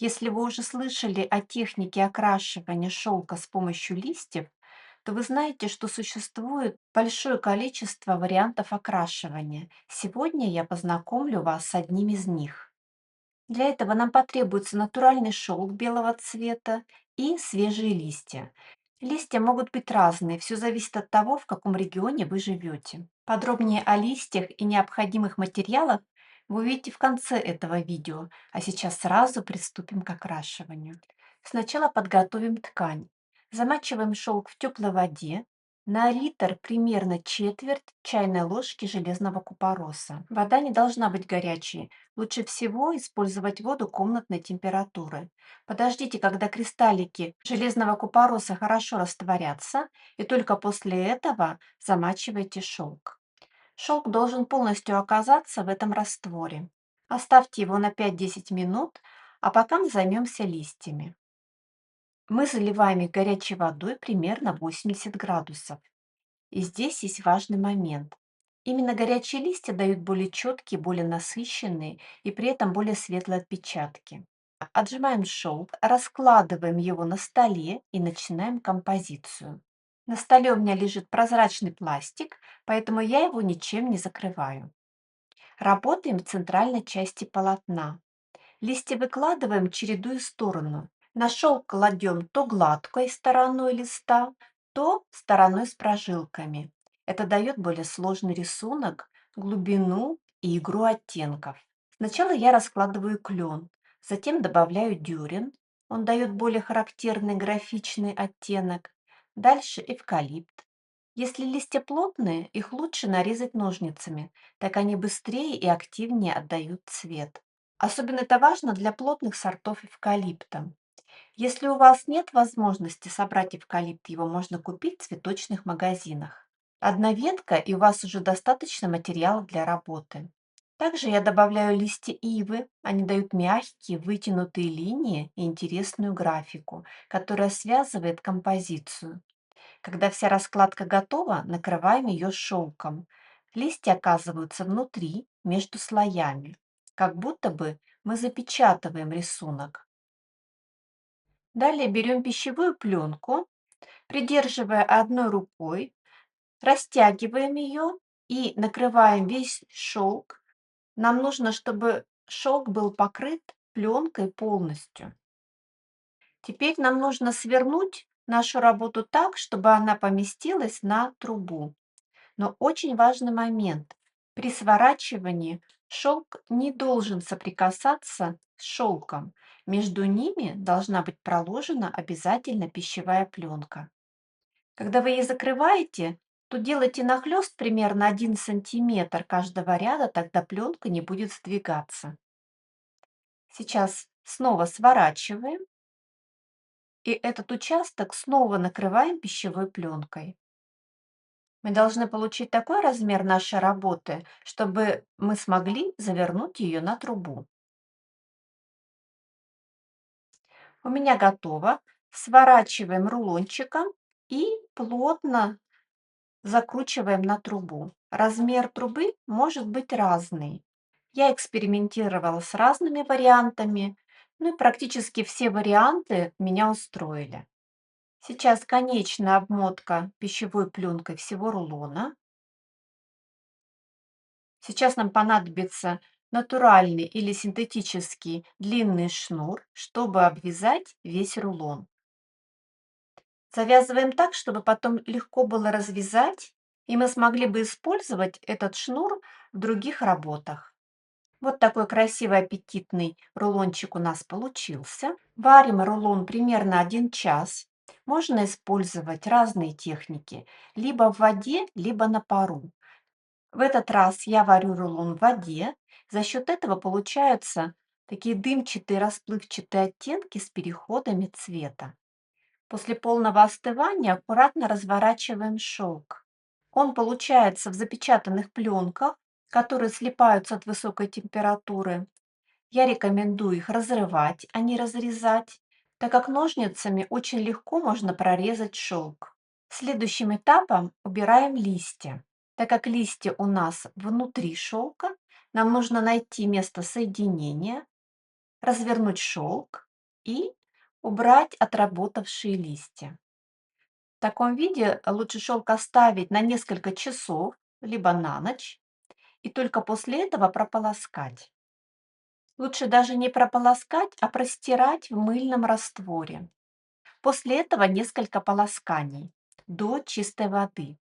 Если вы уже слышали о технике окрашивания шелка с помощью листьев, то вы знаете, что существует большое количество вариантов окрашивания. Сегодня я познакомлю вас с одним из них. Для этого нам потребуется натуральный шелк белого цвета и свежие листья. Листья могут быть разные, все зависит от того, в каком регионе вы живете. Подробнее о листьях и необходимых материалах вы увидите в конце этого видео, а сейчас сразу приступим к окрашиванию. Сначала подготовим ткань. Замачиваем шелк в теплой воде. На литр примерно четверть чайной ложки железного купороса. Вода не должна быть горячей. Лучше всего использовать воду комнатной температуры. Подождите, когда кристаллики железного купороса хорошо растворятся, и только после этого замачивайте шелк. Шелк должен полностью оказаться в этом растворе. Оставьте его на 5-10 минут, а пока мы займемся листьями. Мы заливаем их горячей водой примерно 80 градусов. И здесь есть важный момент. Именно горячие листья дают более четкие, более насыщенные и при этом более светлые отпечатки. Отжимаем шелк, раскладываем его на столе и начинаем композицию. На столе у меня лежит прозрачный пластик, поэтому я его ничем не закрываю. Работаем в центральной части полотна. Листья выкладываем, чередуя сторону. На шелк кладем то гладкой стороной листа, то стороной с прожилками. Это дает более сложный рисунок, глубину и игру оттенков. Сначала я раскладываю клен, затем добавляю дюрин. Он дает более характерный графичный оттенок. Дальше эвкалипт. Если листья плотные, их лучше нарезать ножницами, так они быстрее и активнее отдают цвет. Особенно это важно для плотных сортов эвкалипта. Если у вас нет возможности собрать эвкалипт, его можно купить в цветочных магазинах. Одна ветка, и у вас уже достаточно материала для работы. Также я добавляю листья ивы. Они дают мягкие, вытянутые линии и интересную графику, которая связывает композицию. Когда вся раскладка готова, накрываем ее шелком. Листья оказываются внутри, между слоями, как будто бы мы запечатываем рисунок. Далее берем пищевую пленку, придерживая одной рукой, растягиваем ее и накрываем весь шелк. Нам нужно, чтобы шелк был покрыт пленкой полностью. Теперь нам нужно свернуть нашу работу так, чтобы она поместилась на трубу. Но очень важный момент. При сворачивании шелк не должен соприкасаться с шелком. Между ними должна быть проложена обязательно пищевая пленка. Когда вы ее закрываете, то делайте нахлест примерно 1 сантиметр каждого ряда, тогда пленка не будет сдвигаться. Сейчас снова сворачиваем, и этот участок снова накрываем пищевой пленкой. Мы должны получить такой размер нашей работы, чтобы мы смогли завернуть ее на трубу. У меня готово. Сворачиваем рулончиком и плотно закручиваем на трубу. Размер трубы может быть разный. Я экспериментировала с разными вариантами, ну и практически все варианты меня устроили. Сейчас конечная обмотка пищевой пленкой всего рулона. Сейчас нам понадобится натуральный или синтетический длинный шнур, чтобы обвязать весь рулон. Завязываем так, чтобы потом легко было развязать, и мы смогли бы использовать этот шнур в других работах. Вот такой красивый аппетитный рулончик у нас получился. Варим рулон примерно 1 час. Можно использовать разные техники, либо в воде, либо на пару. В этот раз я варю рулон в воде. За счет этого получаются такие дымчатые расплывчатые оттенки с переходами цвета. После полного остывания аккуратно разворачиваем шелк. Он получается в запечатанных пленках, которые слипаются от высокой температуры. Я рекомендую их разрывать, а не разрезать, так как ножницами очень легко можно прорезать шелк. Следующим этапом убираем листья. Так как листья у нас внутри шелка, нам нужно найти место соединения, развернуть шелк и убрать отработавшие листья. В таком виде лучше шелк оставить на несколько часов, либо на ночь, и только после этого прополоскать. Лучше даже не прополоскать, а простирать в мыльном растворе. После этого несколько полосканий до чистой воды.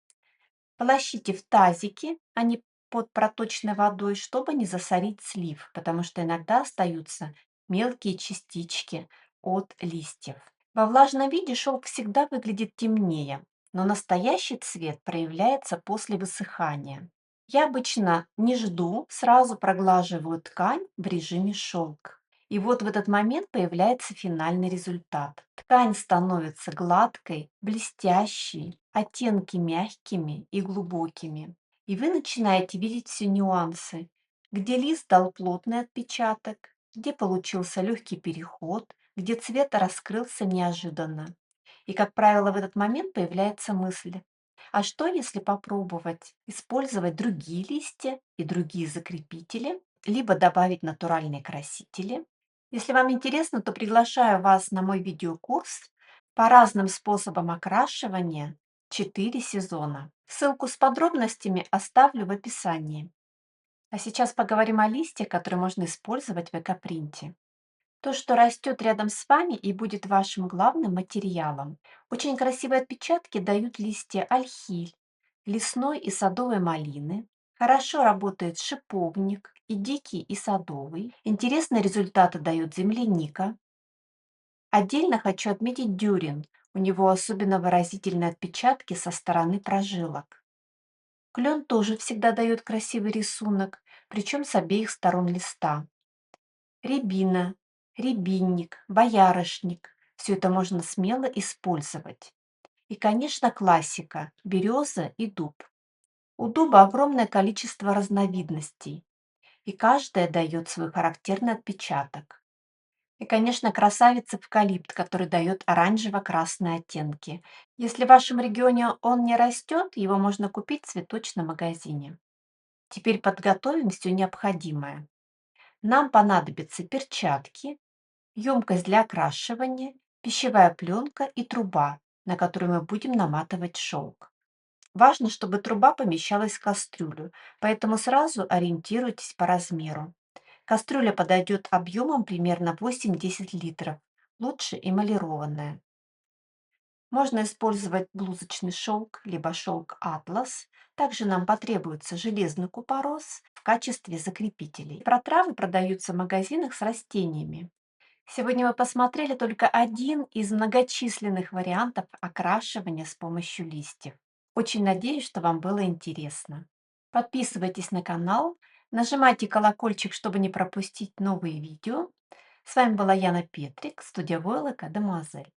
Полощите в тазике, а не под проточной водой, чтобы не засорить слив, потому что иногда остаются мелкие частички от листьев. Во влажном виде шелк всегда выглядит темнее, но настоящий цвет проявляется после высыхания. Я обычно не жду, сразу проглаживаю ткань в режиме шелк. И вот в этот момент появляется финальный результат. Ткань становится гладкой, блестящей, оттенки мягкими и глубокими. И вы начинаете видеть все нюансы, где лист дал плотный отпечаток, где получился легкий переход, где цвет раскрылся неожиданно. И, как правило, в этот момент появляется мысль: а что, если попробовать использовать другие листья и другие закрепители, либо добавить натуральные красители? Если вам интересно, то приглашаю вас на мой видеокурс по разным способам окрашивания 4 сезона. Ссылку с подробностями оставлю в описании. А сейчас поговорим о листьях, которые можно использовать в экопринте. То, что растет рядом с вами и будет вашим главным материалом. Очень красивые отпечатки дают листья ольхи, лесной и садовой малины. Хорошо работает шиповник, и дикий, и садовый. Интересные результаты дает земляника. Отдельно хочу отметить дюрин. У него особенно выразительные отпечатки со стороны прожилок. Клен тоже всегда дает красивый рисунок, причем с обеих сторон листа. Рябина, рябинник, боярышник — все это можно смело использовать. И, конечно, классика — береза и дуб. У дуба огромное количество разновидностей, и каждая дает свой характерный отпечаток. И, конечно, красавец эвкалипт, который дает оранжево-красные оттенки. Если в вашем регионе он не растет, его можно купить в цветочном магазине. Теперь подготовим все необходимое. Нам понадобятся перчатки, емкость для окрашивания, пищевая пленка и труба, на которую мы будем наматывать шелк. Важно, чтобы труба помещалась в кастрюлю, поэтому сразу ориентируйтесь по размеру. Кастрюля подойдет объемом примерно 8-10 литров, лучше эмалированная. Можно использовать блузочный шелк, либо шелк атлас. Также нам потребуется железный купорос в качестве закрепителей. Протравы продаются в магазинах с растениями. Сегодня мы посмотрели только один из многочисленных вариантов окрашивания с помощью листьев. Очень надеюсь, что вам было интересно. Подписывайтесь на канал, нажимайте колокольчик, чтобы не пропустить новые видео. С вами была Яна Петрик, студия Войлока Демуазель.